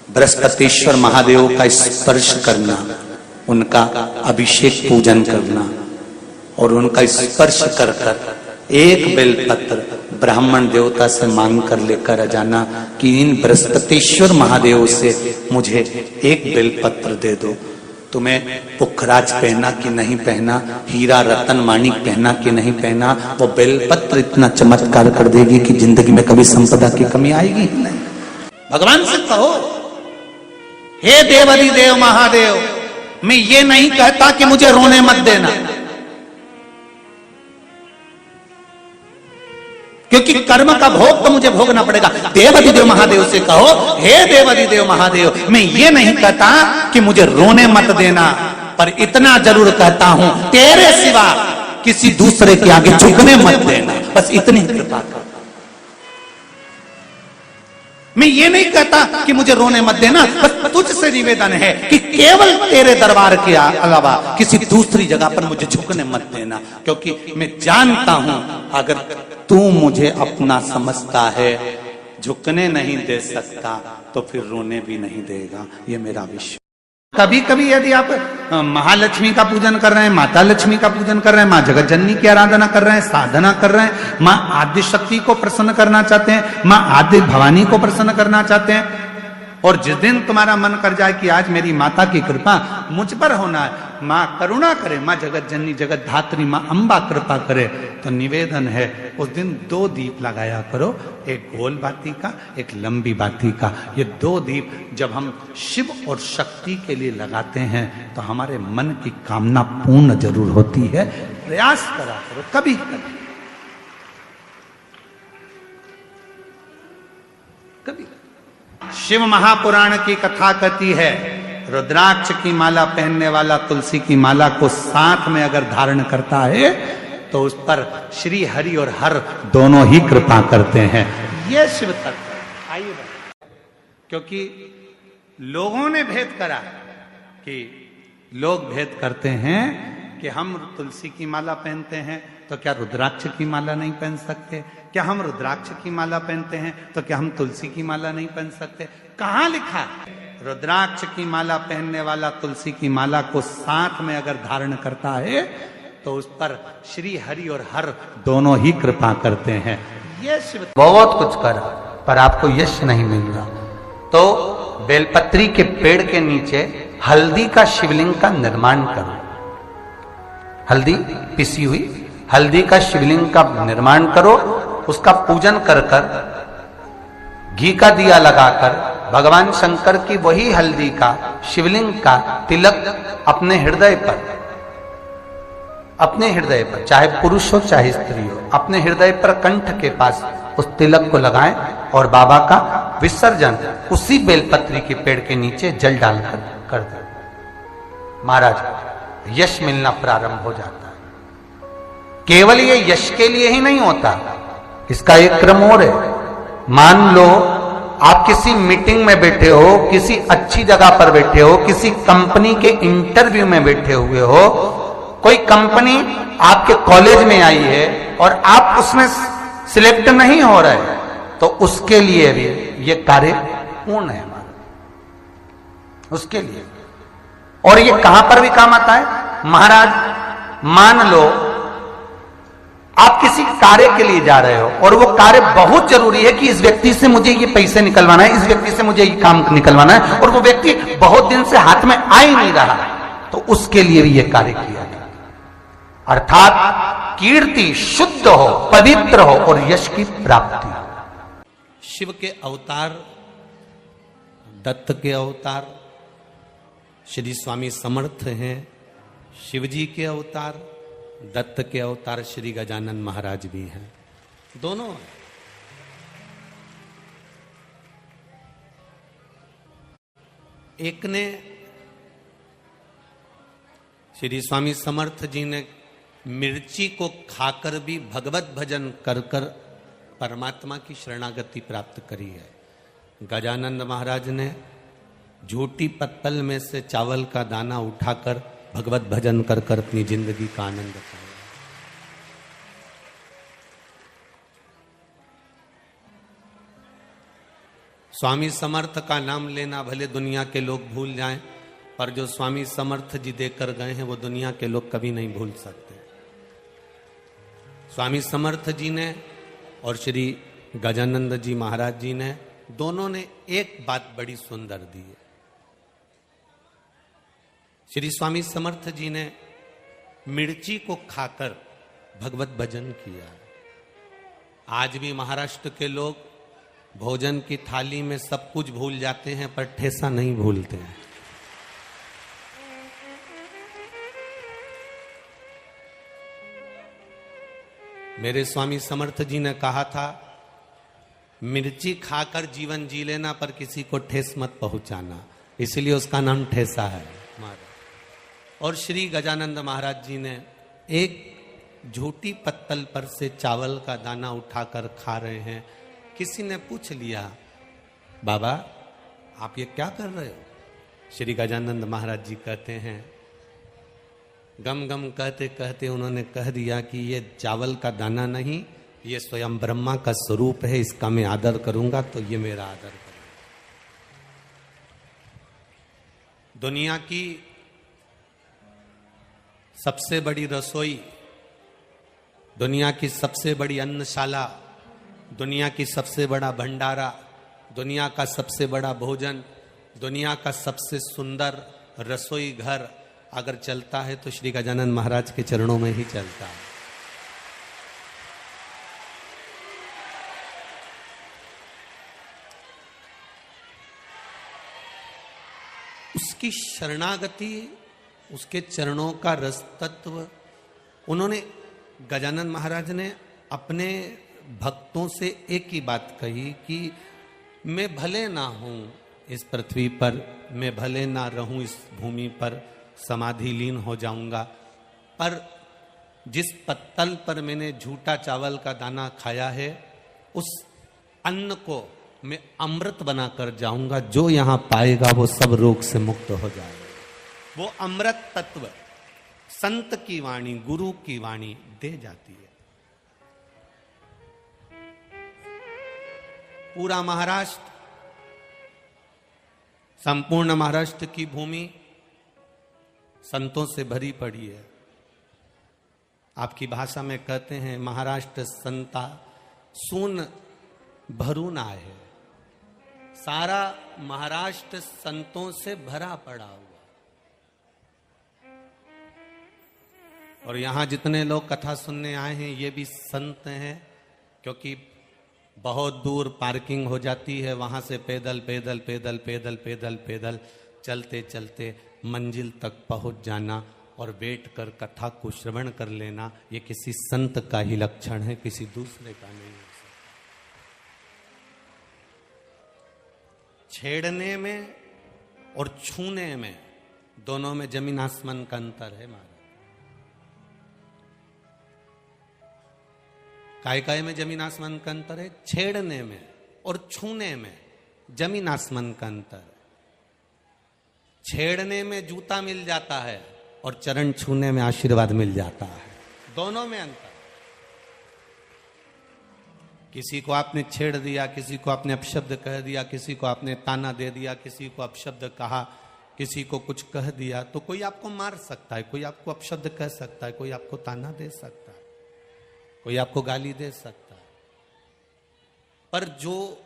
बृहस्पतिश्वर महादेव का स्पर्श करना, उनका अभिषेक पूजन करना और उनका स्पर्श कर कर एक बेलपत्र ब्राह्मण देवता से मांग कर लेकर जाना कि इन बृहस्पतिश्वर महादेव से मुझे एक बेलपत्र दे दो। तुम्हें पुखराज पहना कि नहीं पहना, हीरा रतन माणिक पहना कि नहीं पहना, वो बेलपत्र इतना चमत्कार कर देगी कि जिंदगी में कभी संपदा की कमी आएगी ही नहीं। भगवान से कहो, हे देवाधिदेव महादेव, मैं ये नहीं कहता कि मुझे रोने मत देना, क्योंकि कर्म का भोग तो मुझे भोगना पड़ेगा। देवाधिदेव महादेव से कहो, हे देवाधिदेव महादेव, मैं ये नहीं कहता कि मुझे रोने मत देना, पर इतना जरूर कहता हूं, तेरे सिवा किसी दूसरे के आगे झुकने मत देना, बस इतनी कृपा कर। मैं ये नहीं कहता कि मुझे रोने मत देना, बस तुझसे निवेदन है कि केवल तेरे दरबार के अलावा किसी दूसरी जगह पर मुझे झुकने मत देना, क्योंकि मैं जानता हूं अगर तू मुझे अपना समझता है, झुकने नहीं दे सकता तो फिर रोने भी नहीं देगा, ये मेरा विश्वास। कभी कभी यदि आप महालक्ष्मी का पूजन कर रहे हैं, माता लक्ष्मी का पूजन कर रहे हैं, माँ जगत जननी की आराधना कर रहे हैं, साधना कर रहे हैं, माँ आदि शक्ति को प्रसन्न करना चाहते हैं, माँ आदि भवानी को प्रसन्न करना चाहते हैं, और जिस दिन तुम्हारा मन कर जाए कि आज मेरी माता की कृपा मुझ पर होना है, माँ करुणा करे, माँ जगत जननी जगत धात्री माँ अम्बा कृपा करे, तो निवेदन है उस दिन 2 दीप लगाया करो, एक गोल बाती का, एक लंबी बाती का। ये 2 दीप जब हम शिव और शक्ति के लिए लगाते हैं तो हमारे मन की कामना पूर्ण जरूर होती है। प्रयास करा करो कभी कभी कभी। शिव महापुराण की कथा कहती है, रुद्राक्ष की माला पहनने वाला तुलसी की माला को साथ में अगर धारण करता है तो उस पर श्री हरि और हर दोनों ही कृपा करते हैं। यह शिव तत्व। आइए, क्योंकि लोगों ने भेद करा कि लोग भेद करते हैं कि हम तुलसी की माला पहनते हैं तो क्या रुद्राक्ष की माला नहीं पहन सकते, क्या हम रुद्राक्ष की माला पहनते हैं तो क्या हम तुलसी की माला नहीं पहन सकते। कहां लिखा है? रुद्राक्ष की माला पहनने वाला तुलसी की माला को साथ में अगर धारण करता है तो उस पर श्री हरि और हर दोनों ही कृपा करते हैं। ये शिव बहुत कुछ करा पर आपको यश नहीं मिल रहा, तो बेलपत्री के पेड़ के नीचे हल्दी का शिवलिंग का निर्माण करो। हल्दी पिसी हुई हल्दी का शिवलिंग का निर्माण करो, उसका पूजन कर कर घी का दिया लगाकर भगवान शंकर की वही हल्दी का शिवलिंग का तिलक अपने हृदय पर चाहे पुरुष हो चाहे स्त्री हो, अपने हृदय पर कंठ के पास उस तिलक को लगाएं और बाबा का विसर्जन उसी बेलपत्री के पेड़ के नीचे जल डालकर कर दें। महाराज, यश मिलना प्रारंभ हो जाता है। केवल ये यश के लिए ही नहीं होता, इसका एक क्रम और है। मान लो आप किसी मीटिंग में बैठे हो, किसी अच्छी जगह पर बैठे हो, किसी कंपनी के इंटरव्यू में बैठे हुए हो, कोई कंपनी आपके कॉलेज में आई है और आप उसमें सिलेक्ट नहीं हो रहे, तो उसके लिए भी ये कार्य पूर्ण है हमारा, उसके लिए। और ये कहां पर भी काम आता है महाराज। मान लो आप किसी कार्य के लिए जा रहे हो और वो कार्य बहुत जरूरी है कि इस व्यक्ति से मुझे ये पैसे निकलवाना है, इस व्यक्ति से मुझे ये काम निकलवाना है, और वो व्यक्ति बहुत दिन से हाथ में आ ही नहीं रहा, तो उसके लिए भी ये कार्य किया गया। अर्थात कीर्ति शुद्ध हो, पवित्र हो और यश की प्राप्ति। शिव के अवतार, दत्त के अवतार श्री स्वामी समर्थ हैं, शिवजी के अवतार दत्त के अवतार श्री गजानन महाराज भी हैं, दोनों। एक ने श्री स्वामी समर्थ जी ने मिर्ची को खाकर भी भगवत भजन कर कर परमात्मा की शरणागति प्राप्त करी है। गजानन महाराज ने झूठी पत्तल में से चावल का दाना उठाकर भगवत भजन कर कर अपनी जिंदगी का आनंद पाया। स्वामी समर्थ का नाम लेना भले दुनिया के लोग भूल जाएं, पर जो स्वामी समर्थ जी देकर गए हैं वो दुनिया के लोग कभी नहीं भूल सकते। स्वामी समर्थ जी ने और श्री गजानंद जी महाराज जी ने दोनों ने एक बात बड़ी सुंदर दी है। श्री स्वामी समर्थ जी ने मिर्ची को खाकर भगवत भजन किया। आज भी महाराष्ट्र के लोग भोजन की थाली में सब कुछ भूल जाते हैं पर ठेसा नहीं भूलते हैं। मेरे स्वामी समर्थ जी ने कहा था, मिर्ची खाकर जीवन जी लेना पर किसी को ठेस मत पहुंचाना, इसलिए उसका नाम ठेसा है। और श्री गजानंद महाराज जी ने एक झूठी पत्तल पर से चावल का दाना उठाकर खा रहे हैं। किसी ने पूछ लिया, बाबा आप ये क्या कर रहे हो? श्री गजानंद महाराज जी कहते हैं, गम गम कहते कहते उन्होंने कह दिया कि ये चावल का दाना नहीं, ये स्वयं ब्रह्मा का स्वरूप है, इसका मैं आदर करूंगा तो ये मेरा आदर करूंगा। दुनिया की सबसे बड़ी रसोई, दुनिया की सबसे बड़ी अन्नशाला, दुनिया की सबसे बड़ा भंडारा, दुनिया का सबसे बड़ा भोजन, दुनिया का सबसे सुंदर रसोई घर अगर चलता है तो श्री गजानंद महाराज के चरणों में ही चलता है। उसकी शरणागति, उसके चरणों का रस तत्व, उन्होंने गजानंद महाराज ने अपने भक्तों से एक ही बात कही कि मैं भले ना हूं इस पृथ्वी पर, मैं भले ना रहूं इस भूमि पर, समाधि लीन हो जाऊंगा, पर जिस पत्तल पर मैंने झूठा चावल का दाना खाया है उस अन्न को मैं अमृत बनाकर जाऊंगा। जो यहां पाएगा वो सब रोग से मुक्त हो जाएगा। वो अमृत तत्व संत की वाणी, गुरु की वाणी दे जाती है। पूरा महाराष्ट्र, संपूर्ण महाराष्ट्र की भूमि संतों से भरी पड़ी है। आपकी भाषा में कहते हैं महाराष्ट्र संता सून भरून आहे। सारा महाराष्ट्र संतों से भरा पड़ा हुआ। और यहां जितने लोग कथा सुनने आए हैं ये भी संत हैं, क्योंकि बहुत दूर पार्किंग हो जाती है, वहां से पैदल पैदल पैदल पैदल पैदल पैदल चलते चलते मंजिल तक पहुंच जाना और बैठकर कथा को श्रवण कर लेना, ये किसी संत का ही लक्षण है, किसी दूसरे का नहीं है। छेड़ने में और छूने में दोनों में जमीन आसमान का अंतर है महाराज। काय में जमीन आसमान का अंतर है, छेड़ने में और छूने में जमीन आसमान का अंतर है। छेड़ने में जूता मिल जाता है और चरण छूने में आशीर्वाद मिल जाता है, दोनों में अंतर। किसी को आपने छेड़ दिया, किसी को आपने अपशब्द कह दिया, किसी को आपने ताना दे दिया, किसी को अपशब्द कहा, किसी को कुछ कह दिया, तो कोई आपको मार सकता है, कोई आपको अपशब्द कह सकता है, कोई आपको ताना दे सकता है, कोई आपको गाली दे सकता है। पर जो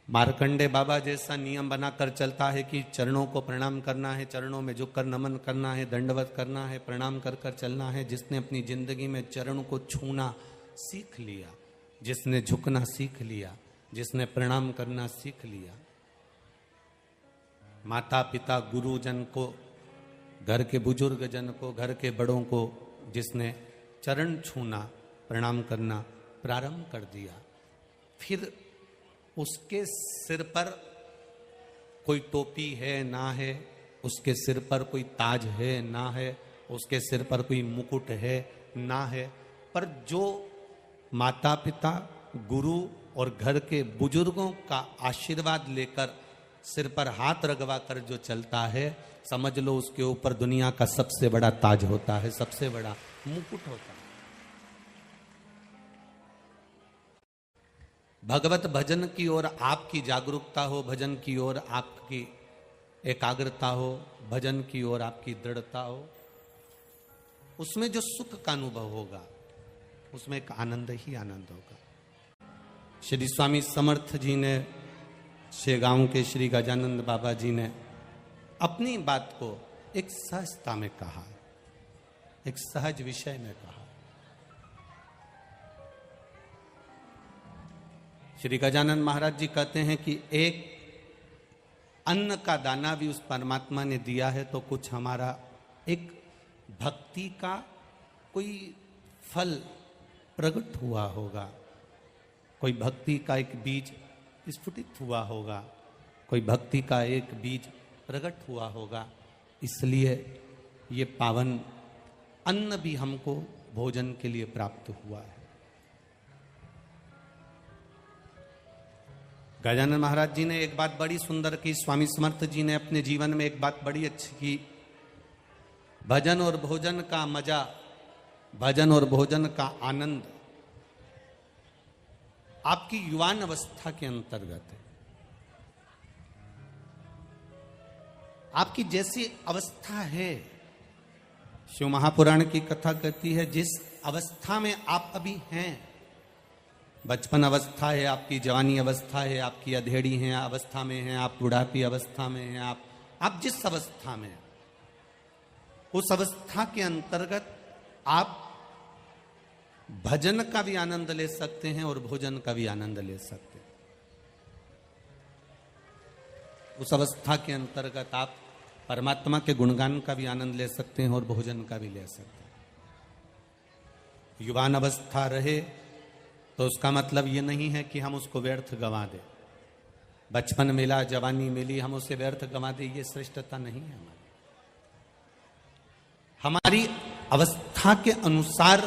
मार्कंडे बाबा जैसा नियम बनाकर चलता है कि चरणों को प्रणाम करना है, चरणों में झुककर नमन करना है, दंडवत करना है, प्रणाम कर कर चलना है, जिसने अपनी जिंदगी में चरण को छूना सीख लिया, जिसने झुकना सीख लिया, जिसने प्रणाम करना सीख लिया, माता पिता गुरुजन को, घर के बुजुर्ग जन को, घर के बड़ों को जिसने चरण छूना प्रणाम करना प्रारंभ कर दिया, फिर उसके सिर पर कोई टोपी है ना है, उसके सिर पर कोई ताज है ना है, उसके सिर पर कोई मुकुट है ना है, पर जो माता पिता गुरु और घर के बुजुर्गों का आशीर्वाद लेकर सिर पर हाथ रगवा कर जो चलता है, समझ लो उसके ऊपर दुनिया का सबसे बड़ा ताज होता है, सबसे बड़ा मुकुट होता है। भगवत भजन की ओर आपकी जागरूकता हो, भजन की ओर आपकी एकाग्रता हो, भजन की ओर आपकी दृढ़ता हो, उसमें जो सुख का अनुभव होगा उसमें एक आनंद ही आनंद होगा। श्री स्वामी समर्थ जी ने, शेगांव के श्री गजानंद बाबा जी ने अपनी बात को एक सहजता में कहा, एक सहज विषय में कहा। श्री गजानंद महाराज जी कहते हैं कि एक अन्न का दाना भी उस परमात्मा ने दिया है तो कुछ हमारा एक भक्ति का कोई फल प्रकट हुआ होगा, कोई भक्ति का एक बीज स्फुटित हुआ होगा, कोई भक्ति का एक बीज प्रकट हुआ होगा, इसलिए ये पावन अन्न भी हमको भोजन के लिए प्राप्त हुआ है। गजानन महाराज जी ने एक बात बड़ी सुंदर की, स्वामी समर्थ जी ने अपने जीवन में एक बात बड़ी अच्छी की, भजन और भोजन का मजा, भजन और भोजन का आनंद आपकी युवान अवस्था के अंतर्गत है। आपकी जैसी अवस्था है, शिव महापुराण की कथा कहती है, जिस अवस्था में आप अभी हैं, बचपन अवस्था है आपकी, जवानी अवस्था है आपकी, अधेड़ी है अवस्था में है आप, बुढ़ापी अवस्था में है आप जिस अवस्था में हैं, उस अवस्था के अंतर्गत आप भजन का भी आनंद ले सकते हैं और भोजन का भी आनंद ले सकते हैं। उस अवस्था के अंतर्गत आप परमात्मा के गुणगान का भी आनंद ले सकते हैं और भोजन का भी ले सकते हैं। युवान अवस्था रहे तो उसका मतलब ये नहीं है कि हम उसको व्यर्थ गंवा दें। बचपन मिला, जवानी मिली, हम उसे व्यर्थ गंवा दें, ये श्रेष्ठता नहीं है हमारी अवस्था के अनुसार।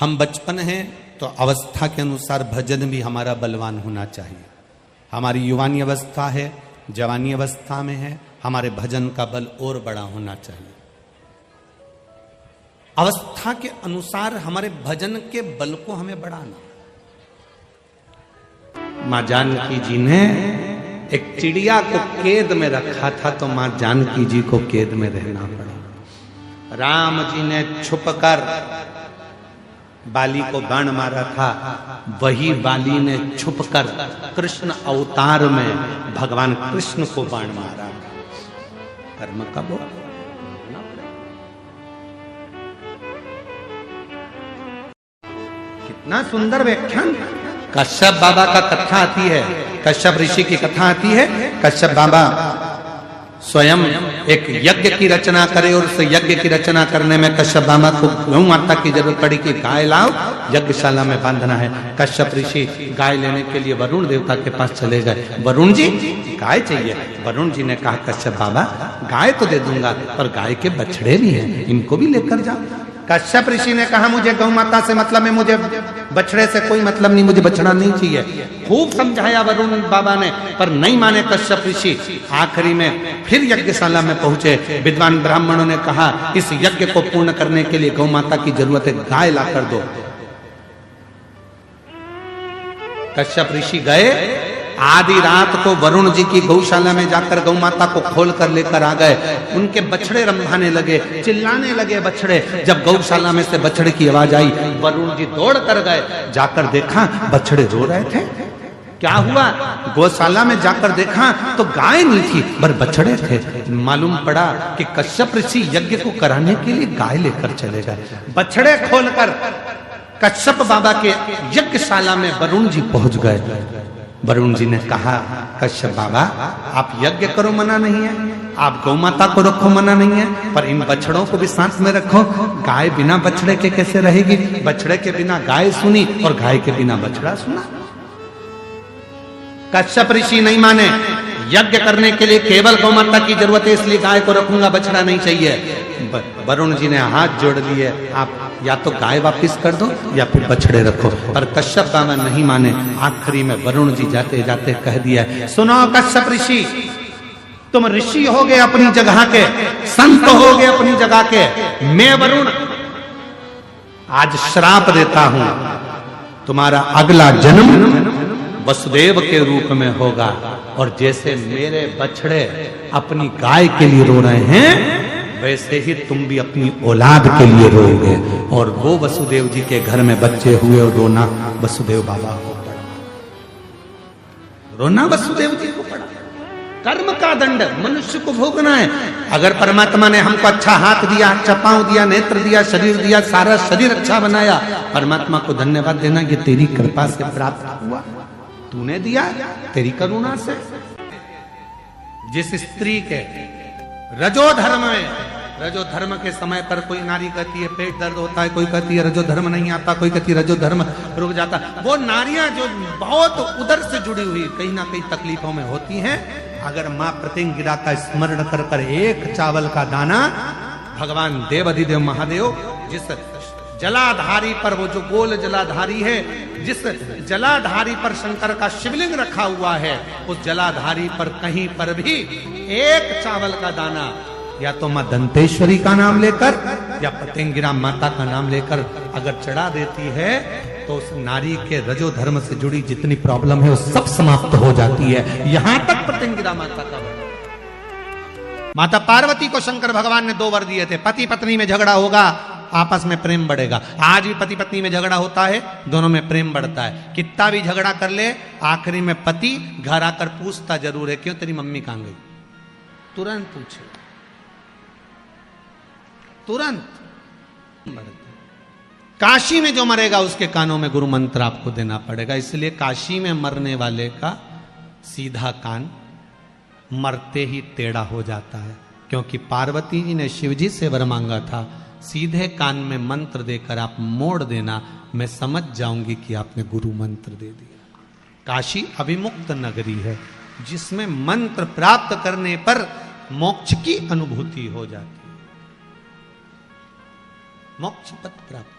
हम बचपन हैं तो अवस्था के अनुसार भजन भी हमारा बलवान होना चाहिए। हमारी युवानी अवस्था है, जवानी अवस्था में है, हमारे भजन का बल और बड़ा होना चाहिए। अवस्था के अनुसार हमारे भजन के बल को हमें बढ़ाना। मां जानकी जी ने एक चिड़िया को कैद में रखा था तो मां जानकी जी को कैद में रहना पड़ा। राम जी ने छुपकर बाली को बाण मारा था, वही बाली ने छुपकर कृष्ण अवतार में भगवान कृष्ण को बाण मारा। कर्म का वो कितना सुंदर व्याख्यान। कश्यप बाबा का कथा आती है, कश्यप ऋषि की कथा आती है। कश्यप बाबा स्वयं एक यज्ञ की रचना करे और उस यज्ञ की रचना करने में कश्यप बाबा को गौ माता की जरूरत पड़ी कि गाय लाओ, यज्ञशाला में बांधना है। कश्यप ऋषि गाय लेने के लिए वरुण देवता के पास चले गए। वरुण जी गाय चाहिए। वरुण जी ने कहा कश्यप बाबा गाय तो दे दूंगा पर गाय के बछड़े भी हैं, इनको भी लेकर जाओ। कश्यप ऋषि ने कहा मुझे गौ माता से मतलब है, मुझे बछड़े से कोई मतलब नहीं, मुझे बछड़ा नहीं चाहिए। खूब समझाया वरुण बाबा ने पर नहीं माने कश्यप ऋषि। आखिरी में फिर यज्ञशाला में पहुंचे। विद्वान ब्राह्मणों ने कहा इस यज्ञ को पूर्ण करने के लिए गौ माता की जरूरत है, गाय ला कर दो। कश्यप ऋषि गए, आधी रात को वरुण जी की गौशाला में जाकर गौ माता को खोल कर लेकर आ गए। उनके बछड़े रंभाने लगे, चिल्लाने लगे बछड़े। जब गौशाला में से बछड़े की आवाज आई, वरुण जी दौड़ कर गए। जाकर देखा बछड़े रो रहे थे। क्या हुआ? गौशाला में जाकर देखा तो गाय नहीं थी पर बछड़े थे। मालूम पड़ा कि कश्यप ऋषि यज्ञ को कराने के लिए गाय लेकर चले गए। बछड़े खोलकर कश्यप बाबा के यज्ञशाला में वरुण जी पहुंच गए। वरुण जी ने कहा कश्यप बाबा आप यज्ञ करो, मना नहीं है, आप गौ माता को रखो, मना नहीं है, पर इन बछड़ों को भी साथ में रखो। गाय बिना बछड़े के कैसे रहेगी? बछड़े के बिना गाय सुनी और गाय के बिना बछड़ा सुना। कश्यप ऋषि नहीं माने। यज्ञ करने के लिए केवल गौ माता की जरूरत है, इसलिए गाय को रखूंगा, बछड़ा नहीं चाहिए। वरुण जी ने हाथ जोड़ लिए, आप या तो गाय वापिस कर दो या फिर बछड़े रखो। पर कश्यप बाबा नहीं माने। आखिरी में वरुण जी जाते जाते कह दिया, सुनो कश्यप ऋषि, तुम ऋषि हो गए अपनी जगह के, संत हो गए अपनी जगह के, मैं वरुण आज श्राप देता हूं, तुम्हारा अगला जन्म वसुदेव के रूप में होगा। और जैसे मेरे बछड़े अपनी गाय के लिए रो रहे हैं, वैसे ही तुम भी अपनी औलाद के लिए रोओगे। और वो वसुदेव जी के घर में बच्चे हुए और रोना वसुदेव बाबा को पड़ा, रोना वसुदेव जी को पड़ा। कर्म का दंड मनुष्य को भोगना है। अगर परमात्मा ने हमको अच्छा हाथ दिया, अच्छा पांव दिया, नेत्र दिया, शरीर दिया, सारा शरीर अच्छा बनाया, परमात्मा को धन्यवाद देना, ये तेरी कृपा से प्राप्त हुआ, तूने दिया, तेरी करुणा से। जिस स्त्री के रजो धर्म के समय पर कोई नारी कहती है पेट दर्द होता है, कोई कहती है रजो धर्म नहीं आता, कोई कहती है रजो धर्म रुक जाता, वो नारियां जो बहुत उदर से जुड़ी हुई कहीं ना कहीं तकलीफों में होती हैं, अगर मां प्रतिंगिरा का स्मरण कर कर एक चावल का दाना, भगवान देवाधिदेव महादेव जिस जलाधारी पर, वो जो गोल जलाधारी है, जिस जलाधारी पर शंकर का शिवलिंग रखा हुआ है, उस जलाधारी पर कहीं पर भी एक चावल का दाना या तो मां दंतेश्वरी का नाम लेकर या प्रतिंगिरा माता का नाम लेकर अगर चढ़ा देती है, तो उस नारी के रजो धर्म से जुड़ी जितनी प्रॉब्लम है वो सब समाप्त हो जाती है। यहां तक प्रतिंगिरा माता का माता पार्वती को शंकर भगवान ने 2 वर दिए थे, पति पत्नी में झगड़ा होगा, आपस में प्रेम बढ़ेगा। आज भी पति पत्नी में झगड़ा होता है, दोनों में प्रेम बढ़ता है। कितना भी झगड़ा कर ले, आखिरी में पति घर आकर पूछता जरूर है, क्यों तेरी मम्मी कहां गई? तुरंत पूछे, तुरंत। काशी में जो मरेगा उसके कानों में गुरु मंत्र आपको देना पड़ेगा। इसलिए काशी में मरने वाले का सीधा कान मरते ही टेढ़ा हो जाता है, क्योंकि पार्वती जी ने शिव जी से वर मांगा था, सीधे कान में मंत्र देकर आप मोड़ देना, मैं समझ जाऊंगी कि आपने गुरु मंत्र दे दिया। काशी अभिमुक्त नगरी है, जिसमें मंत्र प्राप्त करने पर मोक्ष की अनुभूति हो जाती है, मोक्ष पद प्राप्त।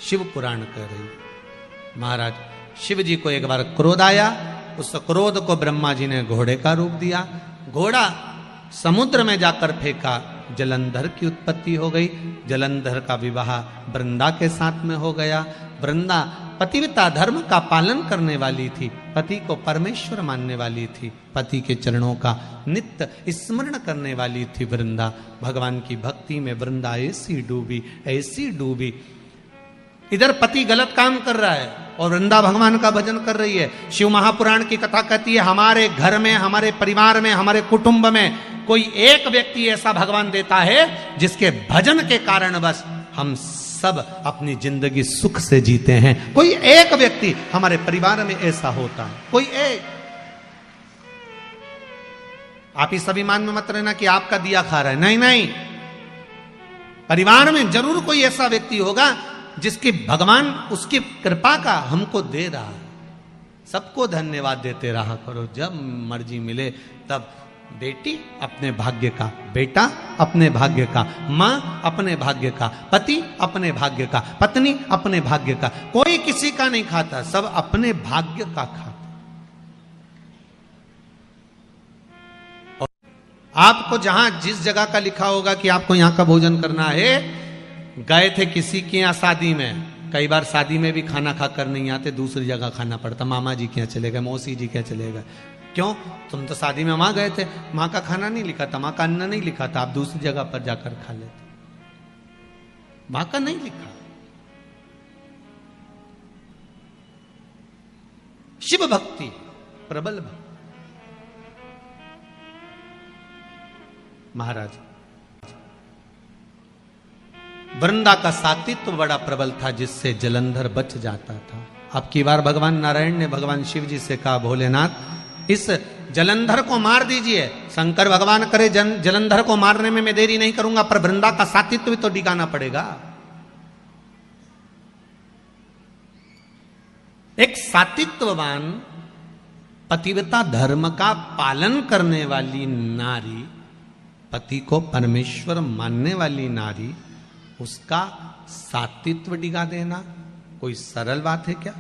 शिव पुराण कह रही, महाराज शिव जी को एक बार क्रोध आया, उस क्रोध को ब्रह्मा जी ने घोड़े का रूप दिया, घोड़ा समुद्र में जाकर फेंका, जलंधर की उत्पत्ति हो गई। जलंधर का विवाह वृंदा के साथ में हो गया। वृंदा पतिव्रता धर्म का पालन करने वाली थी, पति को परमेश्वर मानने वाली थी, पति के चरणों का नित्य स्मरण करने वाली थी वृंदा। भगवान की भक्ति में वृंदा ऐसी डूबी। इधर पति गलत काम कर रहा है और वृंदा भगवान का भजन कर रही है। शिव महापुराण की कथा कहती है, हमारे घर में, हमारे परिवार में, हमारे कुटुंब में कोई एक व्यक्ति ऐसा भगवान देता है जिसके भजन के कारण बस हम सब अपनी जिंदगी सुख से जीते हैं। कोई एक व्यक्ति हमारे परिवार में ऐसा होता है, कोई एक। आप इस अभिमान में मत रहना कि आपका दिया खा रहा है, नहीं नहीं, परिवार में जरूर कोई ऐसा व्यक्ति होगा जिसकी भगवान उसकी कृपा का हमको दे रहा है। सबको धन्यवाद देते रहा करो, जब मर्जी मिले तब। बेटी अपने भाग्य का, बेटा अपने भाग्य का, मां अपने भाग्य का, पति अपने भाग्य का, पत्नी अपने भाग्य का। कोई किसी का नहीं खाता, सब अपने भाग्य का खाता। और आपको जहां जिस जगह का लिखा होगा कि आपको यहां का भोजन करना है, गए थे किसी के यहाँ शादी में, कई बार शादी में भी खाना खाकर नहीं आते, दूसरी जगह खाना पड़ता। मामा जी के यहाँ चले गए, मौसी जी के यहाँ चले गए। क्यों? तुम तो शादी में वहां गए थे, माँ का खाना नहीं लिखा था, माँ का अन्न नहीं लिखा था, आप दूसरी जगह पर जाकर खा लेते। माँ का नहीं लिखा। शिव भक्ति प्रबल भक्ति। महाराज वृंदा का सातित्व बड़ा प्रबल था, जिससे जलंधर बच जाता था। अब की बार भगवान नारायण ने भगवान शिव जी से कहा, भोलेनाथ इस जलंधर को मार दीजिए। शंकर भगवान करे जलंधर को मारने में मैं देरी नहीं करूंगा, पर वृंदा का सातित्व भी तो डिगाना पड़ेगा। एक सातित्ववान पतिव्रता धर्म का पालन करने वाली नारी, पति को परमेश्वर मानने वाली नारी, उसका सातित्व डिगा देना कोई सरल बात है क्या?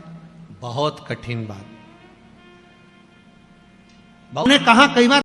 बहुत कठिन बात। ने कहा कई बार